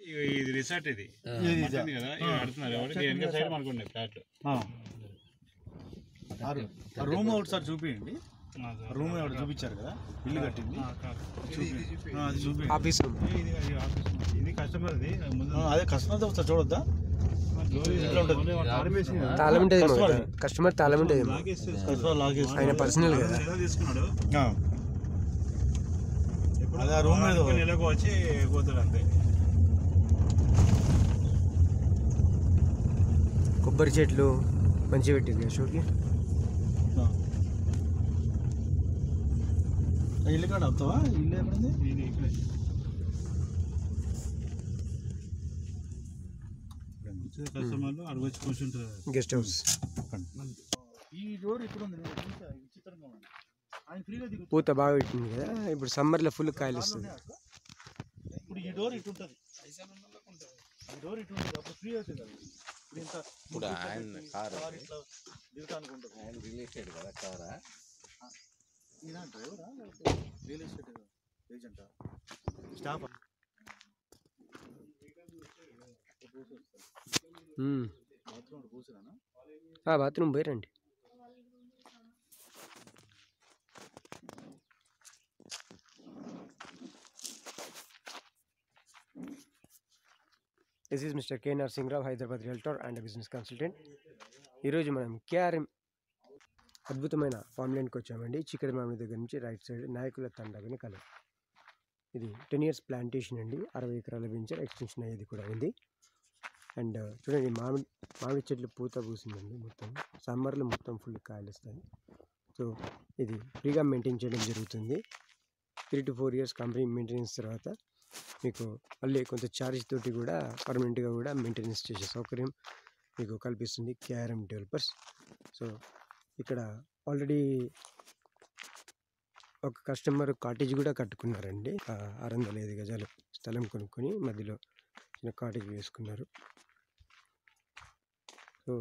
ఇది రిసార్ట్ ఇది కదా కడుతున్నారు సైడ్ అనుకోండి ఫ్లాట్లు రూమ్ ఒకటి సార్ చూపించండి. రూమ్ ఒకటి చూపించారు కదా ఇల్లు కట్టింది అది చూపి ఆఫీస్ ఇది కస్టమర్ది అదే కస్టమర్ ఒకసారి చూడొద్దా? తాళం ఉంటుంది కస్టమర్ తాళం ఉంటుంది ఆయన పర్సనల్ కదా తీసుకున్నాడు. అదే రూమ్ నెలకు వచ్చి పోతాడు అంతే. కొబ్బరి చెట్లు మంచిగా పెట్టింది అశోక్కి. ఇల్లు కాడ అవుతావా? ఇల్లు ఎక్కడుంది? ఇది ఇక్కడే కస్టమర్లు అడుగు వచ్చి కూర్చుంటారు. Guest house. ఈ డోర్ ఇక్కడ ఉంది విచిత్రంగా ఉంది. ఆయన ఫ్రీగా దిగు. పూత బాగా పెట్టింది కదా ఇప్పుడు సమ్మర్లో ఫుల్ కాయలు వస్తుంది. ఇప్పుడు ఈ డోర్ ఇటు ఉంటుంది, ఈ డోర్ ఇటు ఉంటుంది. అప్పుడు ఫ్రీ అవుతుంది అది. ఇప్పుడు ఆయన కార్ ఇట్లా దిగుతానికి ఉంటుంది. ఆయన రియల్ ఎస్టేట్ కదా కారా? ఈయన డ్రైవరా రియల్ ఎస్టేట్ ఏజెంటా స్టాఫ్? బాత్రూమ్ పోయిరండి. This is Mister K Narasimha Rao, Hyderabad realtor and business consultant. ఈరోజు మనం కేఆర్ఎం అద్భుతమైన ఫామ్ ల్యాండ్కి వచ్చామండి. చిక్కడి మామిడి దగ్గర నుంచి రైట్ సైడ్ నాయకుల తండగని కలర్. ఇది 10 years ప్లాంటేషన్ అండి. 60 ఎకరాల వెంచర్ ఎక్స్టెన్షన్ అయ్యేది కూడా ఉంది. అండ్ చూడండి మామిడి చెట్లు పూత పూసిందండి. మొత్తం సమ్మర్లో మొత్తం ఫుల్ కాయలు వస్తాయి. సో ఇది ఫ్రీగా మెయింటైన్ చేయడం జరుగుతుంది. 3 to 4 years కంపెనీ మెయింటెనెన్స్ తర్వాత మీకు మళ్ళీ కొంత ఛార్జ్ తోటి కూడా పర్మనెంట్గా కూడా మెయింటెనెన్స్ చేసే సౌకర్యం మీకు కల్పిస్తుంది కేఆర్ఎం డెవలపర్స్. సో ఇక్కడ ఆల్రెడీ ఒక కస్టమర్ కాటేజ్ కూడా కట్టుకున్నారండి. 605 గజాలు స్థలం కొనుక్కొని మధ్యలో చిన్న కాటేజ్ వేసుకున్నారు. సో